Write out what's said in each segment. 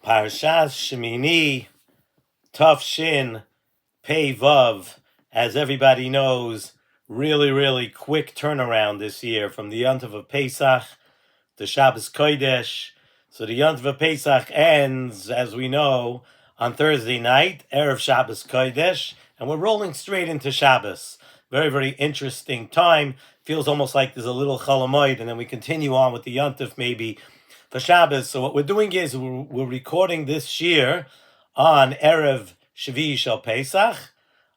Parshas Shemini, Tuf Shin, Pei Vav. As everybody knows, really quick turnaround this year from the Yontiv of Pesach to Shabbos Kodesh. So the Yontiv of Pesach ends, as we know, on Thursday night, Erev Shabbos Kodesh, and we're rolling straight into Shabbos. Very interesting time. Feels almost like there's a little Cholamoid, and then we continue on with the Yontif maybe for Shabbos. So what we're doing is we're recording this year on Erev Shvi Shel Pesach,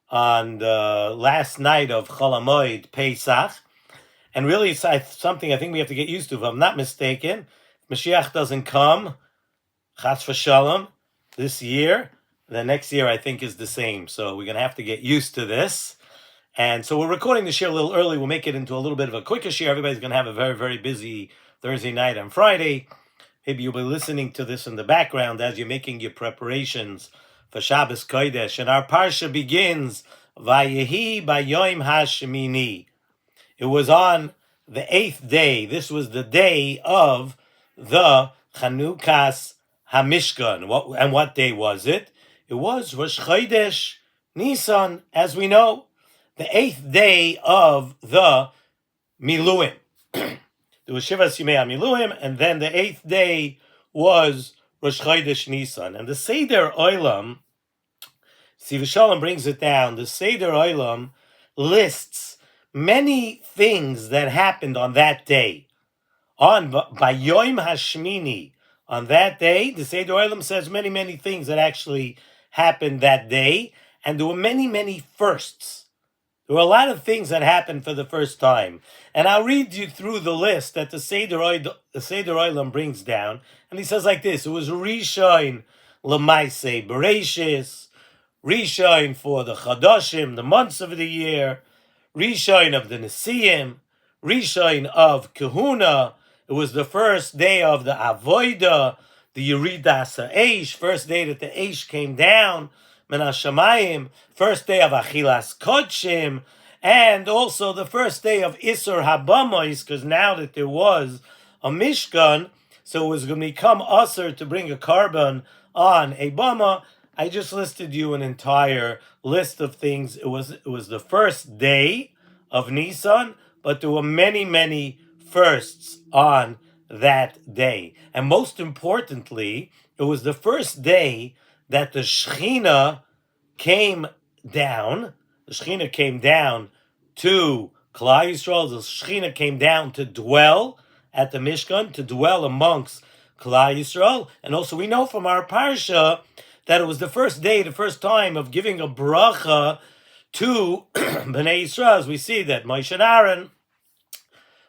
on the last night of Cholamoid Pesach. And really, it's something I think we have to get used to. If I'm not mistaken, Mashiach doesn't come, Chas v'Shalom, this year, the next year I think is the same. So we're going to have to get used to this. And so we're recording the shir a little early. We'll make it into a little bit of a quicker shir. Everybody's going to have a very busy Thursday night and Friday. Maybe you'll be listening to this in the background as you're making your preparations for Shabbos Kodesh. And our parsha begins, Vayehi Bayoim HaShemini. It was on the 8th day. This was the day of the Chanukas HaMishkan. What day was it? It was Rosh Chodesh Nisan, as we know, the 8th day of the Miluim. There was Shivas Yimei HaMiluim, and then the 8th day was Rosh Chodesh Nisan. And the Seder Olam, Nesivos Shalom brings it down, the Seder Olam lists many things that happened on that day. On Bayoim HaShemini, on that day, the Seder Olam says many things that actually happened that day, and there were many firsts. There were a lot of things that happened for the first time. And I'll read you through the list that the Seder Olam brings down, and he says like this: it was Rishon L'maaseh Bereishis, Rishon for the Chadashim, the months of the year, Rishon of the Nesiim, Rishon of Kahuna. It was the first day of the Avodah, the Yeridas HaEish, first day that the Eish came down, Min HaShamayim, first day of Achilas Kodshim, and also the first day of Isur Habamos, because now that there was a Mishkan, so it was going to become usher to bring a carbon on a Bama. I just listed you an entire list of things. It was the first day of Nisan, but there were many firsts on that day. And most importantly, it was the first day that the Shechina came down. The Shechina came down to Klal Yisrael. The Shechina came down to dwell at the Mishkan, to dwell amongst Klal Yisrael. And also we know from our parsha that it was the first day, the first time of giving a bracha to Bnei Yisrael. As we see that Moshe and Aaron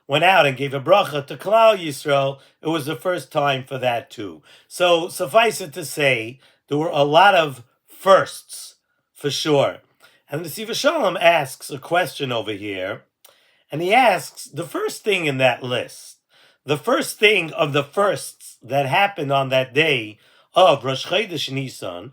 went out and gave a bracha to Klal Yisrael. It was the first time for that too. So suffice it to say, there were a lot of firsts, for sure. And the Nesivos Shalom asks a question over here, and he asks, the first thing in that list, the first thing of the firsts that happened on that day of Rosh Chodesh Nisan,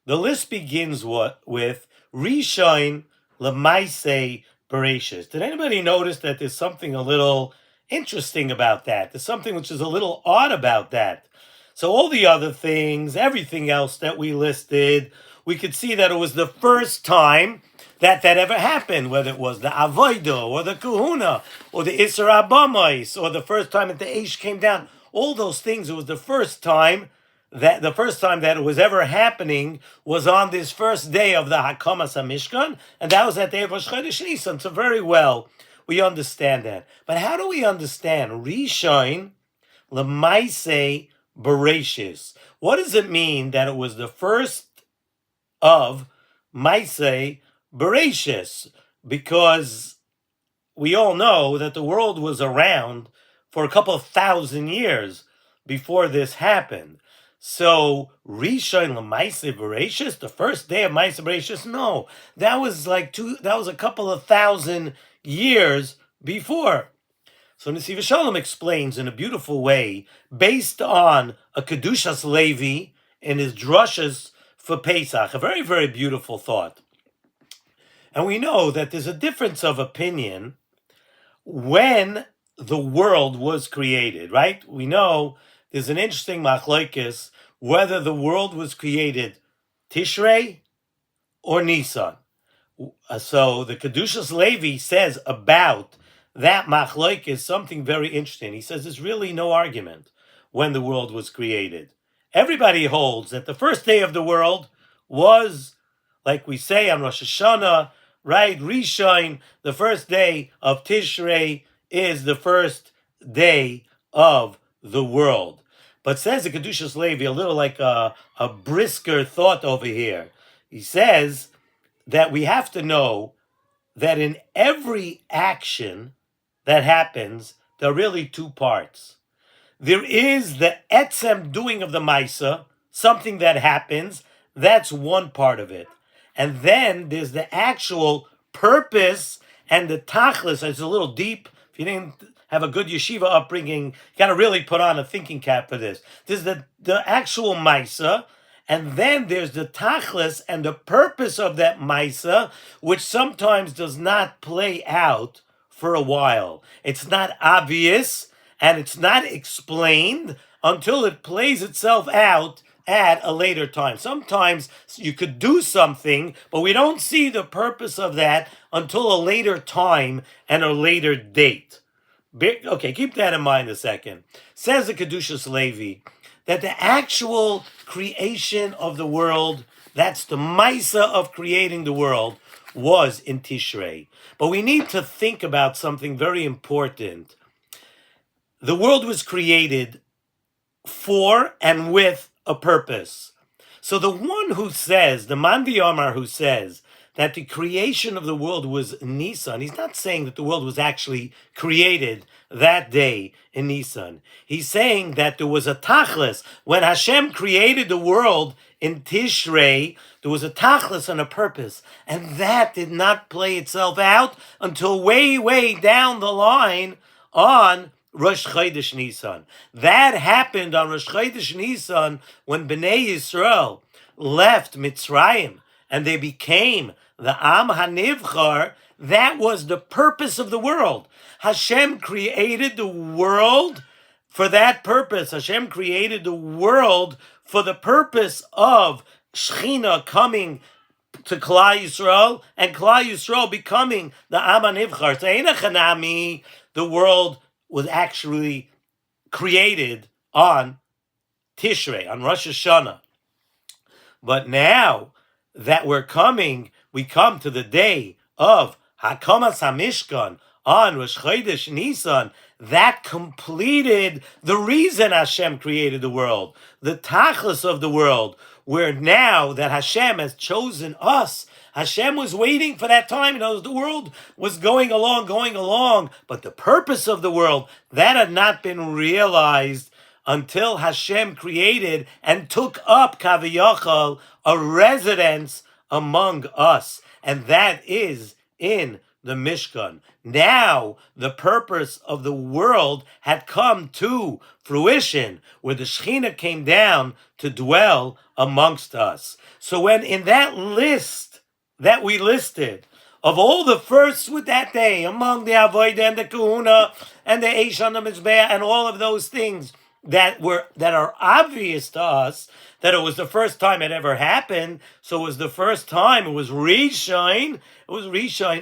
the list begins with Rishon L'maaseh Bereishis. Did anybody notice that there's something a little interesting about that? There's something which is a little odd about that. So all the other things, everything else that we listed, we could see that it was the first time that ever happened, whether it was the Avodah or the Kahuna or the Isur Habamos or the first time that the Eish came down. All those things, it was the first time that it was ever happening was on this first day of the Hakamas HaMishkan, and that was that day of Rosh Chodesh Nisan. So very well, we understand that. But how do we understand Rishon L'maaseh Bereishis? What does it mean that it was the first of Maaseh Bereishis? Because we all know that the world was around for a couple of thousand years before this happened. So Rishon L'maaseh Bereishis, the first day of Maaseh Bereishis, no, that was a couple of thousand years before. So Nesivos Shalom explains in a beautiful way, based on a Kedushas Levi in his drushes for Pesach, a very beautiful thought. And we know that there's a difference of opinion when the world was created, right? We know there's an interesting machlokes whether the world was created Tishrei or Nisan. So the Kedushas Levi says about that machloik is something very interesting. He says there's really no argument when the world was created. Everybody holds that the first day of the world was, like we say on Rosh Hashanah, right? Rishon, the first day of Tishrei is the first day of the world. But says the Kedushas Levi, a little like a brisker thought over here. He says that we have to know that in every action that happens, there are really two parts. There is the etzem doing of the maisa, something that happens, that's one part of it. And then there's the actual purpose and the tachlis. It's a little deep. If you didn't have a good yeshiva upbringing, you got to really put on a thinking cap for this. There's the actual maisa, and then there's the tachlis and the purpose of that maisa, which sometimes does not play out for a while. It's not obvious and it's not explained until it plays itself out at a later time. Sometimes you could do something, but we don't see the purpose of that until a later time and a later date. Okay, keep that in mind a second. Says the Kedushas Levi that the actual creation of the world, that's the Maisa of creating the world, was in Tishrei. But we need to think about something very important. The world was created for and with a purpose. So the one who says, the Mandi Omar who says that the creation of the world was Nisan, he's not saying that the world was actually created that day in Nisan. He's saying that there was a tachlis. When Hashem created the world in Tishrei, there was a tachlis and a purpose. And that did not play itself out until way, way down the line on Rosh Chodesh Nisan. That happened on Rosh Chodesh Nisan when Bnei Yisrael left Mitzrayim and they became the Am HaNivchar. That was the purpose of the world. Hashem created the world for that purpose. Hashem created the world for the purpose of Shechina coming to Klal Yisrael and Klal Yisrael becoming the Am HaNivchar. So Eina Chanami, the world was actually created on Tishrei, on Rosh Hashanah. But now that we're coming, we come to the day of Hakamas HaMishkan on Rosh Chodesh Nisan. That completed the reason Hashem created the world, the tachlis of the world, where now that Hashem has chosen us, Hashem was waiting for that time. The world was going along, but the purpose of the world, that had not been realized until Hashem created and took up Kaviyachal, a residence among us. And that is in the Mishkan. Now, the purpose of the world had come to fruition, where the Shekhinah came down to dwell amongst us. So when in that list that we listed, of all the firsts with that day, among the Avodah and the Kahuna and the Eish on the Mizbeah and all of those things that are obvious to us, that it was the first time it ever happened, so it was the first time, it was Rishon,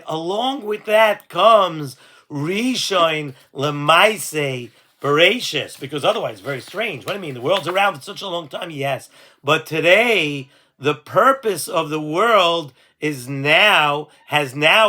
along with that comes Rishon Lemaiseh Bereshis, because otherwise, very strange. What do you mean? The world's around for such a long time? Yes. But today, the purpose of the world has now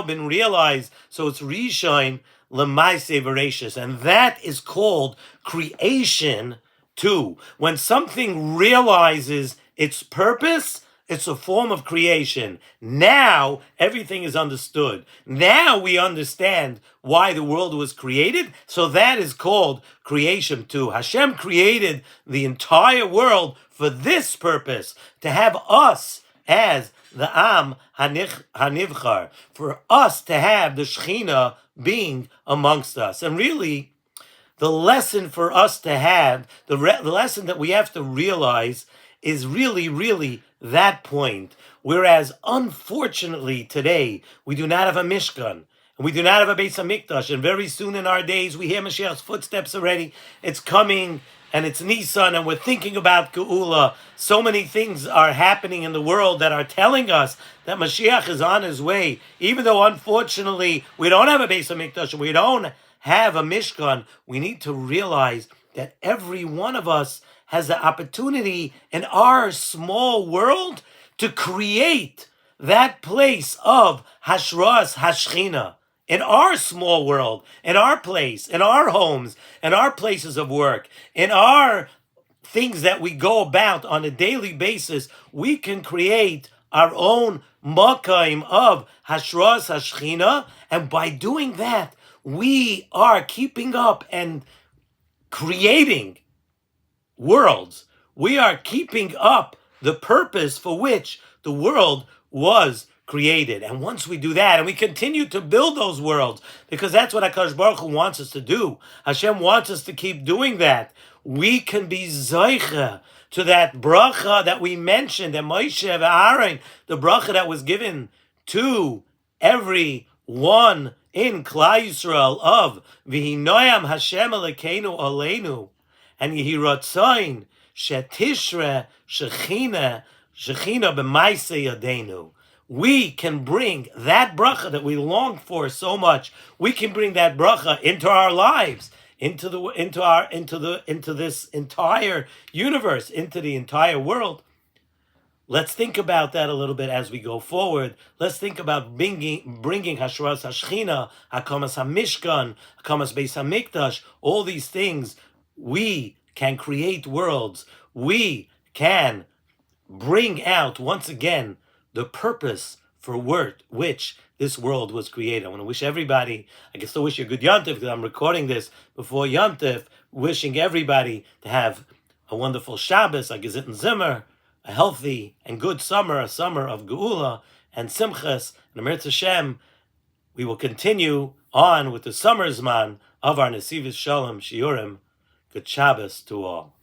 been realized. So it's Rishon Lemaiseh Bereshis. And that is called creation too. When something realizes its purpose, it's a form of creation. Now everything is understood. Now we understand why the world was created. So that is called creation too. Hashem created the entire world for this purpose, to have us as the Am HaNivchar, for us to have the Shekhinah being amongst us. And really, the lesson for us to have, the lesson that we have to realize is really that point. Whereas, unfortunately, today, we do not have a Mishkan, and we do not have a Beis HaMikdash, and very soon in our days, we hear Mashiach's footsteps already. It's coming and it's Nisan, and we're thinking about Geula. So many things are happening in the world that are telling us that Mashiach is on his way. Even though, unfortunately, we don't have a Beis HaMikdash, we don't have a Mishkan, we need to realize that every one of us has the opportunity in our small world to create that place of Hashras Hashchina in our small world, in our place, in our homes, in our places of work, in our things that we go about on a daily basis. We can create our own makaim of Hashras Hashchina, and by doing that, we are keeping up and creating worlds. We are keeping up the purpose for which the world was created. And once we do that, and we continue to build those worlds, because that's what HaKadosh Baruch Hu wants us to do. Hashem wants us to keep doing that. We can be zoicha to that bracha that we mentioned, that Moshe and Aaron, the bracha that was given to every one in Klal Yisrael of V'hinoyam Hashem Elokeinu Aleinu, and Yehi Ratzain Shetishre Shechina B'maaseh Yadeinu. We can bring that bracha that we long for so much. We can bring that bracha into our lives, into this entire universe, into the entire world. Let's think about that a little bit as we go forward. Let's think about bringing Hashras Hashchina, Hakamas HaMishkan, Hakamas Beis HaMikdash, all these things. We can create worlds. We can bring out, once again, the purpose for which this world was created. I want to wish everybody, I can still wish you a good Yom Tov because I'm recording this before Yom Tov, wishing everybody to have a wonderful Shabbos, a Gezitten Zimmer, a healthy and good summer, a summer of Geula and Simchas, and Amir Hashem. We will continue on with the summer zman of our Nesivos Shalom Shiurim. Good Shabbos to all.